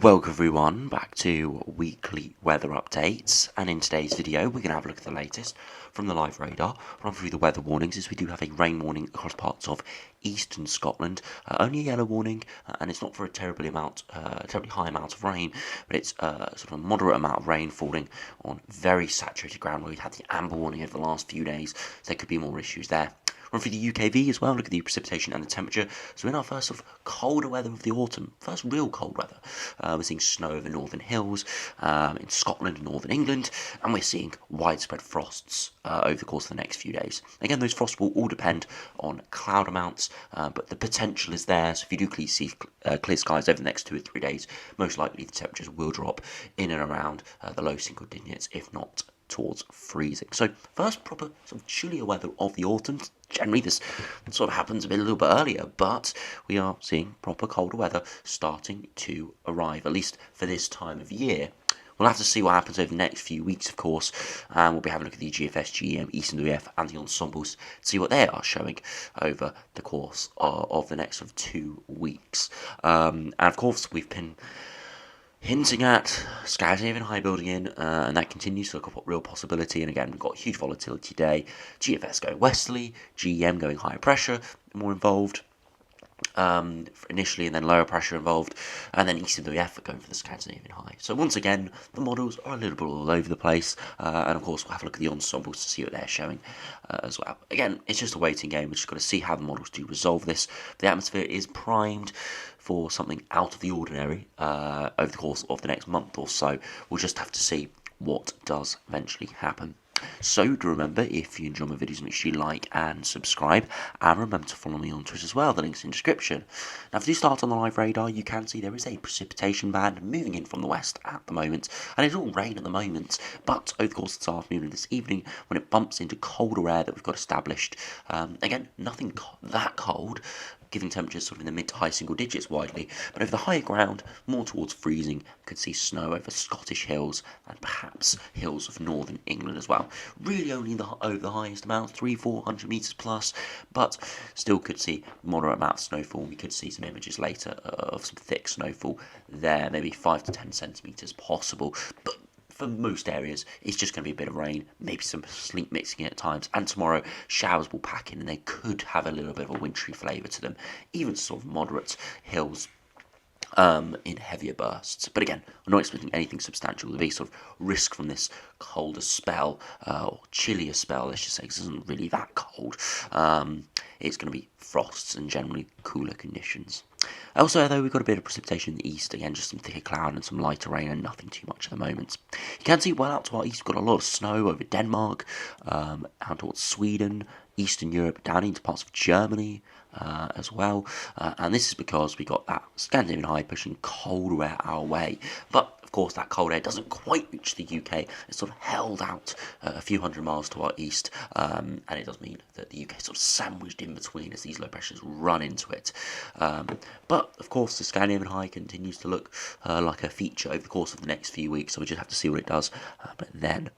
Welcome everyone back to weekly weather updates, and in today's video we're going to have a look at the latest from the live radar, run through the weather warnings as we do have a rain warning across parts of eastern Scotland, only a yellow warning, and it's not for a terribly high amount of rain, but it's sort of a moderate amount of rain falling on very saturated ground where we had the amber warning over the last few days, so there could be more issues there. Run through the UKV as well, look at the precipitation and the temperature. So in our first sort of colder weather of the autumn, first real cold weather, we're seeing snow over northern hills, in Scotland and northern England, and we're seeing widespread frosts over the course of the next few days. Again, those frosts will all depend on cloud amounts, but the potential is there, so if you do see clear skies over the next 2 or 3 days, most likely the temperatures will drop in and around the low single digits, if not towards freezing. So first proper sort of chillier weather of the autumn. Generally this sort of happens a little bit earlier, but we are seeing proper colder weather starting to arrive, at least for this time of year. We'll have to see what happens over the next few weeks, of course, and we'll be having a look at the GFS, GEM, Eastern WF and the ensembles to see what they are showing over the course of the next sort of 2 weeks. And of course we've been hinting at Scandinavian high building in, and that continues to look a real possibility. And again, we've got huge volatility today. GFS going westerly, GEM going higher pressure, more involved initially, and then lower pressure involved, and then Eastern WF going for the Scandinavian high. So once again, the models are a little bit all over the place, and of course we'll have a look at the ensembles to see what they're showing as well. Again, it's just a waiting game. We've just got to see how the models do resolve this. The atmosphere is primed for something out of the ordinary over the course of the next month or so. We'll just have to see what does eventually happen. So do remember, if you enjoy my videos, make sure you like and subscribe, and remember to follow me on Twitter as well, the link's in the description. Now if you start on the live radar, you can see there is a precipitation band moving in from the west at the moment, and it's all rain at the moment, but over the course of this afternoon and this evening, when it bumps into colder air that we've got established, again, nothing that cold, giving temperatures sort of in the mid to high single digits widely, but over the higher ground, more towards freezing, could see snow over Scottish hills and perhaps hills of northern England as well. Really only over the highest amount, 300-400 metres plus, but still could see moderate amount of snowfall. We could see some images later of some thick snowfall there, maybe 5 to 10 centimetres possible, but for most areas, it's just going to be a bit of rain, maybe some sleet mixing in at times, and tomorrow showers will pack in and they could have a little bit of a wintry flavour to them, even sort of moderate hills in heavier bursts. But again, I'm not expecting anything substantial. There'll be sort of risk from this colder spell, or chillier spell, let's just say, because it isn't really that cold. It's going to be frosts and generally cooler conditions. Elsewhere, though, we've got a bit of precipitation in the east, again, just some thicker cloud and some lighter rain, and nothing too much at the moment. You can see well out to our east, we've got a lot of snow over Denmark, out towards Sweden, Eastern Europe, down into parts of Germany as well, and this is because we got that Scandinavian high pushing cold air our way, but of course that cold air doesn't quite reach the UK. It's sort of held out a few hundred miles to our east, and it does mean that the UK is sort of sandwiched in between as these low pressures run into it. But of course the Scandinavian high continues to look like a feature over the course of the next few weeks, so we just have to see what it does. But then,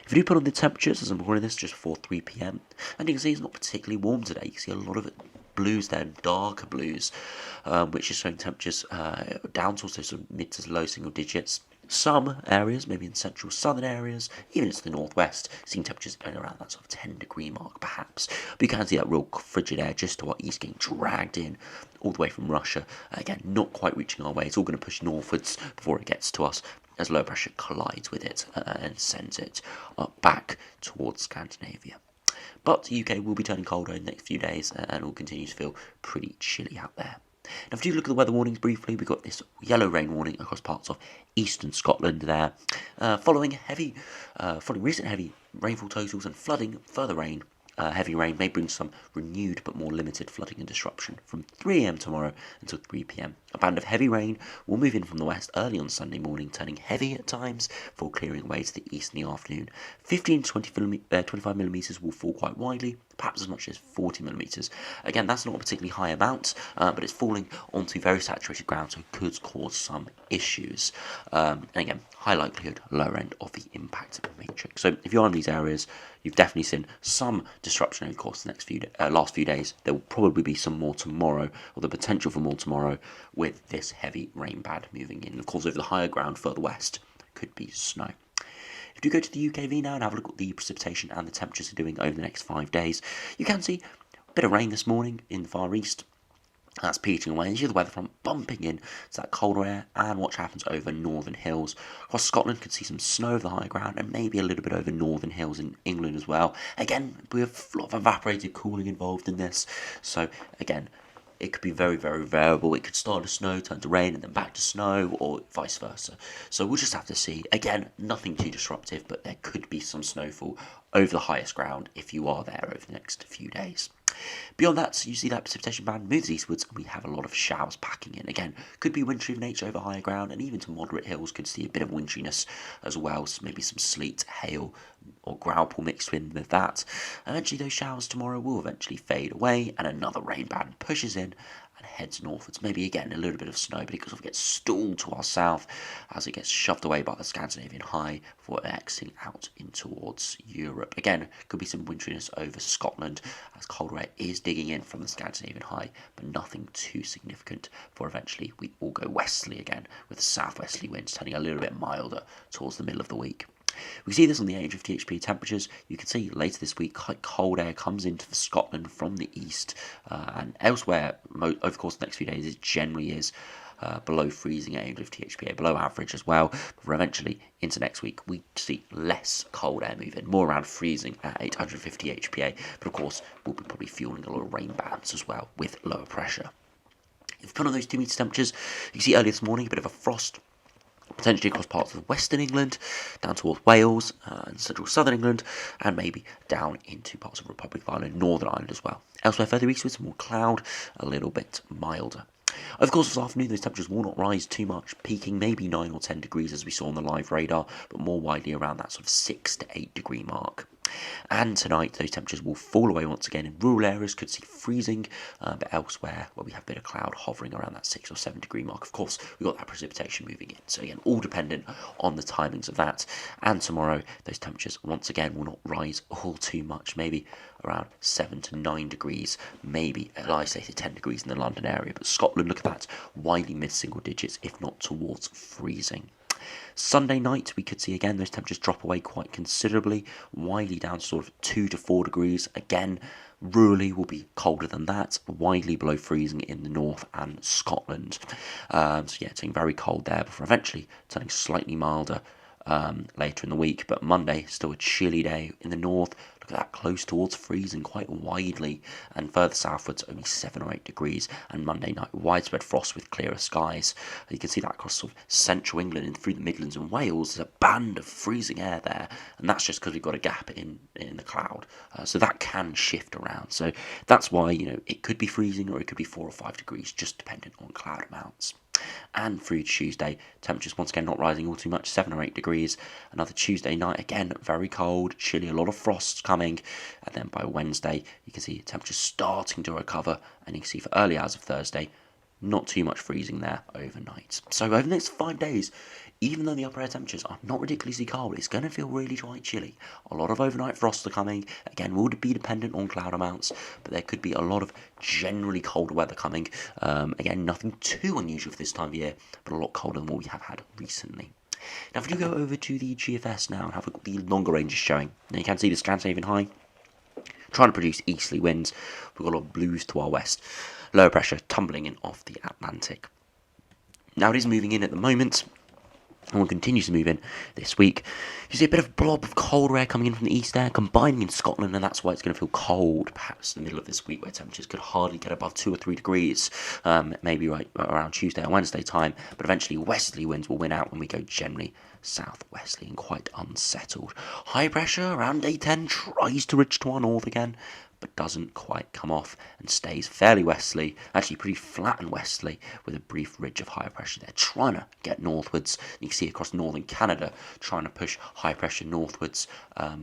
if you do put on the temperatures, as I'm recording this just before 3 p.m, and you can see it's not particularly warm today. You can see a lot of it blues there, darker blues, which is showing temperatures down to also sort of mid to low single digits. Some areas, maybe in central southern areas, even into the northwest, seeing temperatures going around that sort of 10-degree mark perhaps. But you can see that real frigid air just to our east getting dragged in all the way from Russia. Again, not quite reaching our way. It's all going to push northwards before it gets to us, as low pressure collides with it and sends it back towards Scandinavia. But the UK will be turning colder in the next few days and will continue to feel pretty chilly out there. Now, if you look at the weather warnings briefly, we've got this yellow rain warning across parts of eastern Scotland there, following recent heavy rainfall totals and flooding. Further rain, heavy rain may bring some renewed but more limited flooding and disruption from 3 a.m. tomorrow until 3 p.m. A band of heavy rain will move in from the west early on Sunday morning, turning heavy at times before clearing away to the east in the afternoon. 15 to 25 millimetres will fall quite widely, perhaps as much as 40 millimetres. Again, that's not a particularly high amount, but it's falling onto very saturated ground, so it could cause some issues. And again, high likelihood, lower end of the impact matrix. So if you're in these areas, you've definitely seen some disruption over the course of the last few days. There will probably be some more tomorrow, or the potential for more tomorrow, with this heavy rain band moving in. Of course, over the higher ground further west, could be snow. If you go to the UKV now and have a look at what the precipitation and the temperatures are doing over the next 5 days, you can see a bit of rain this morning in the far east. That's peaking away, and you see the weather front bumping in to that colder air, and watch what happens over northern hills. Across Scotland, could see some snow over the high ground, and maybe a little bit over northern hills in England as well. Again, we have a lot of evaporated cooling involved in this, so again, it could be very, very variable. It could start to snow, turn to rain, and then back to snow, or vice versa. So we'll just have to see. Again, nothing too disruptive, but there could be some snowfall over the highest ground if you are there over the next few days. Beyond that, you see that precipitation band moves eastwards, and we have a lot of showers packing in. Again, could be wintry of nature over higher ground, and even to moderate hills could see a bit of wintriness as well. So maybe some sleet, hail, or growlpool mixed in with that. Eventually, those showers tomorrow will eventually fade away, and another rain band pushes in and heads northwards. Maybe again a little bit of snow, but it sort of gets stalled to our south as it gets shoved away by the Scandinavian high before exiting out in towards Europe. Again, could be some wintriness over Scotland as colder air is digging in from the Scandinavian high, but nothing too significant. For eventually we all go westerly again, with southwesterly winds turning a little bit milder towards the middle of the week. We see this on the AH50 HP temperatures. You can see later this week, quite cold air comes into Scotland from the east, and elsewhere over the course of the next few days, it generally is below freezing at AH50 HPA, below average as well. But eventually, into next week, we see less cold air move in, more around freezing at 850 HPA. But of course, we'll be probably fueling a lot of rain bands as well with lower pressure. If you put on those 2 metre temperatures, you can see earlier this morning a bit of a frost potentially across parts of western England, down towards Wales and central southern England, and maybe down into parts of Republic of Ireland, Northern Ireland as well. Elsewhere further eastwards, more cloud, a little bit milder. Of course, this afternoon, those temperatures will not rise too much, peaking maybe 9 or 10 degrees as we saw on the live radar, but more widely around that sort of 6 to 8 degree mark. And tonight, those temperatures will fall away once again. In rural areas, could see freezing, but elsewhere, where we have a bit of cloud hovering around that 6 or 7 degree mark, of course, we've got that precipitation moving in. So again, all dependent on the timings of that. And tomorrow, those temperatures once again will not rise all too much, maybe around 7 to 9 degrees, maybe an isolated 10 degrees in the London area. But Scotland, look at that, widely mid-single digits, if not towards freezing. Sunday night, we could see again those temperatures drop away quite considerably, widely down to sort of 2 to 4 degrees. Again, rurally will be colder than that, widely below freezing in the north and Scotland. So yeah, turning very cold there before eventually turning slightly milder later in the week. But Monday, still a chilly day in the north. Look at that, close towards freezing quite widely, and further southwards only 7 or 8 degrees. And Monday night, widespread frost with clearer skies. You can see that across sort of central England and through the Midlands and Wales. There's a band of freezing air there, and that's just because we've got a gap in the cloud. So that can shift around. So that's why, it could be freezing or it could be 4 or 5 degrees, just dependent on cloud amounts. And through Tuesday, temperatures once again not rising all too much, 7 or 8 degrees. Another Tuesday night, again, very cold, chilly, a lot of frosts coming. And then by Wednesday, you can see temperatures starting to recover. And you can see for early hours of Thursday, not too much freezing there overnight. So over the next 5 days, even though the upper air temperatures are not ridiculously cold, it's going to feel really quite chilly. A lot of overnight frosts are coming. Again, will be dependent on cloud amounts, but there could be a lot of generally colder weather coming. Again, nothing too unusual for this time of year, but a lot colder than what we have had recently. Now, if you go over to the GFS now and have a look at the longer ranges showing, now you can see the Scandinavian high trying to produce easterly winds. We've got a lot of blues to our west. Lower pressure tumbling in off the Atlantic. Now, it is moving in at the moment, and will continue to move in this week. You see a bit of blob of cold air coming in from the east there, combining in Scotland, and that's why it's going to feel cold, perhaps in the middle of this week, where temperatures could hardly get above 2 or 3 degrees, maybe right around Tuesday or Wednesday time, but eventually westerly winds will win out when we go generally southwesterly and quite unsettled. High pressure around day 10 tries to ridge to our north again, but doesn't quite come off and stays fairly westerly, actually pretty flat and westerly, with a brief ridge of higher pressure there, trying to get northwards. You can see across northern Canada, trying to push high pressure northwards,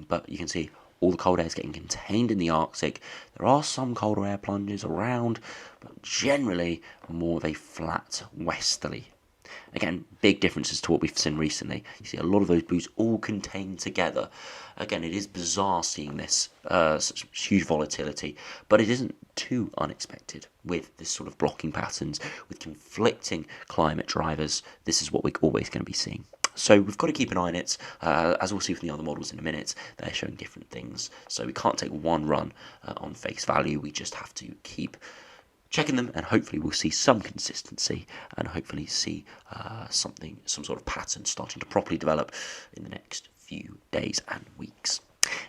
but you can see all the cold air is getting contained in the Arctic. There are some colder air plunges around, but generally more of a flat westerly. Again, big differences to what we've seen recently. You see a lot of those blues all contained together. Again, it is bizarre seeing this such huge volatility, but it isn't too unexpected with this sort of blocking patterns, with conflicting climate drivers. This is what we're always going to be seeing. So we've got to keep an eye on it. As we'll see from the other models in a minute, they're showing different things. So we can't take one run on face value. We just have to keep checking them, and hopefully we'll see some consistency, and hopefully see some sort of pattern starting to properly develop in the next few days and weeks.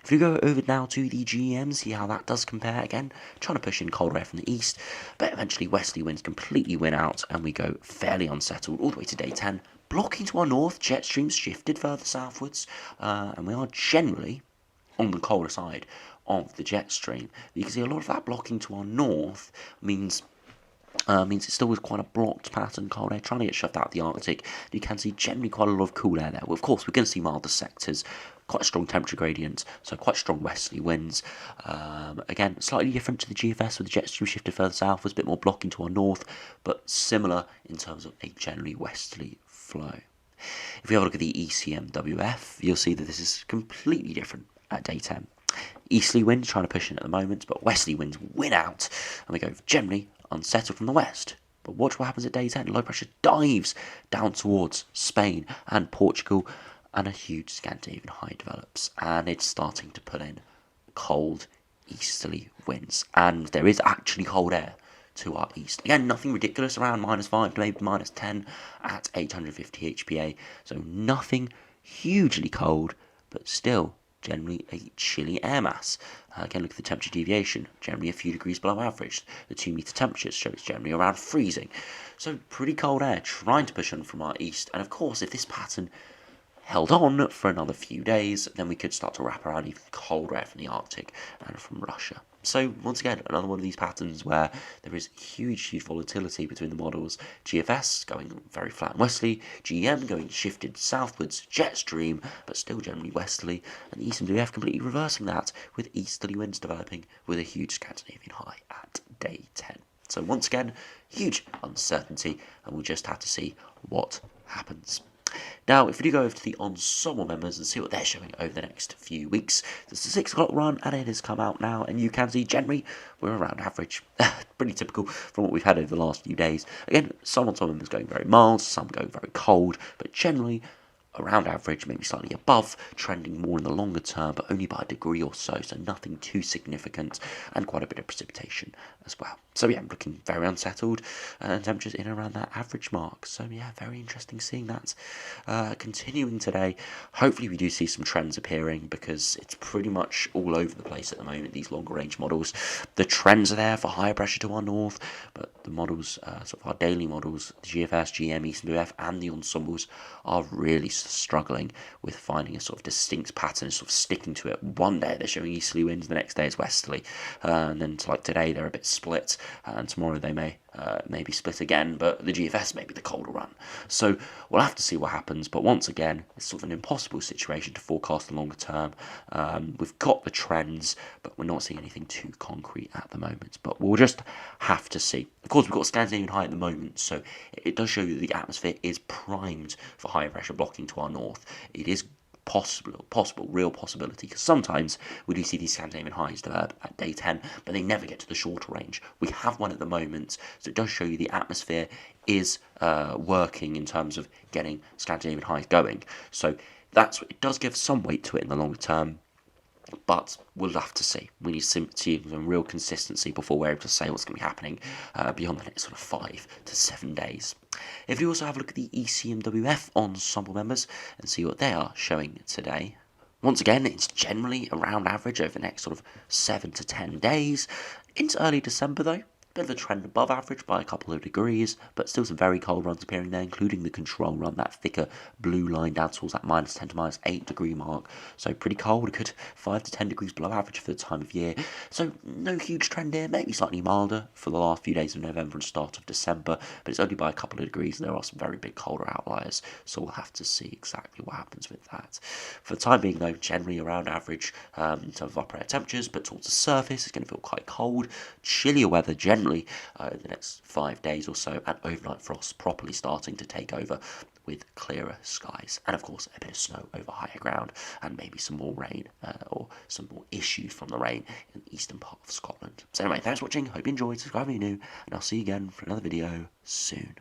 If we go over now to the GEM, see how that does compare again, trying to push in cold air from the east, but eventually westerly winds completely win out, and we go fairly unsettled all the way to day 10. Blocking to our north, jet streams shifted further southwards, and we are generally on the colder side of the jet stream. You can see a lot of that blocking to our north means it still was quite a blocked pattern, cold air trying to get shoved out of the Arctic. You can see generally quite a lot of cool air there. Well, of course, we're going to see milder sectors, quite a strong temperature gradient, so quite strong westerly winds. Again, slightly different to the GFS with the jet stream shifted further south, was a bit more blocking to our north, but similar in terms of a generally westerly flow. If we have a look at the ECMWF, you'll see that this is completely different at day 10. Easterly winds trying to push in at the moment, but westerly winds win out, and we go generally unsettled from the west. But watch what happens at day 10. Low pressure dives down towards Spain and Portugal, and a huge Scandinavian high develops, and it's starting to pull in cold easterly winds, and there is actually cold air to our east. Again, nothing ridiculous, around -5 to maybe -10 at 850 HPA, so nothing hugely cold, but still generally a chilly air mass. Again, look at the temperature deviation, generally a few degrees below average. The 2-meter temperatures show it's generally around freezing. So pretty cold air trying to push in from our east, and of course if this pattern held on for another few days, then we could start to wrap around even colder air from the Arctic and from Russia. So once again, another one of these patterns where there is huge volatility between the models. GFS going very flat and westerly, GEM going shifted southwards, jet stream, but still generally westerly, and the ECMWF completely reversing that, with easterly winds developing with a huge Scandinavian high at day 10. So once again, huge uncertainty, and we'll just have to see what happens. Now, if we do go over to the ensemble members and see what they're showing over the next few weeks, there's a 6 o'clock run, and it has come out now, and you can see generally we're around average. Pretty typical from what we've had over the last few days. Again, some ensemble members going very mild, some going very cold, but generally around average, maybe slightly above, trending more in the longer term, but only by a degree or so, so nothing too significant, and quite a bit of precipitation as well. So yeah, I'm looking very unsettled, and temperatures in around that average mark. So yeah, very interesting seeing that continuing today. Hopefully we do see some trends appearing, because it's pretty much all over the place at the moment, these longer range models. The trends are there for higher pressure to our north, but the models, sort of our daily models, the GFS, GM, ECMWF, and the ensembles are really struggling with finding a sort of distinct pattern, sort of sticking to it. One day they're showing easterly winds, the next day it's westerly, and then like today they're a bit split, and tomorrow they may maybe split again, but the GFS may be the colder run. So we'll have to see what happens, but once again, it's sort of an impossible situation to forecast the longer term. We've got the trends, but we're not seeing anything too concrete at the moment, but we'll just have to see. Of course, we've got a Scandinavian high at the moment, so it does show you that the atmosphere is primed for higher pressure blocking to our north. It is real possibility, because sometimes we do see these Scandinavian highs develop at day 10, but they never get to the shorter range. We have one at the moment, so it does show you the atmosphere is working in terms of getting Scandinavian highs going. So it does give some weight to it in the longer term, but we'll have to see. We need to see some real consistency before we're able to say what's going to be happening beyond the next sort of 5 to 7 days. If you also have a look at the ECMWF ensemble members and see what they are showing today, once again, it's generally around average over the next sort of 7 to 10 days. Into early December, though, bit of a trend above average by a couple of degrees, but still some very cold runs appearing there, including the control run, that thicker blue line down towards that -10 to -8 degree mark. So pretty cold, a good 5 to 10 degrees below average for the time of year. So no huge trend here, maybe slightly milder for the last few days of November and start of December, but it's only by a couple of degrees, and there are some very big colder outliers, so we'll have to see exactly what happens with that. For the time being, though, generally around average in terms of upper air temperatures, but towards the surface, it's going to feel quite cold, chillier weather generally in the next 5 days or so, and overnight frost properly starting to take over with clearer skies, and of course a bit of snow over higher ground, and maybe some more rain or some more issues from the rain in the eastern part of Scotland. So anyway, thanks for watching, hope you enjoyed, subscribe if you're new, and I'll see you again for another video soon.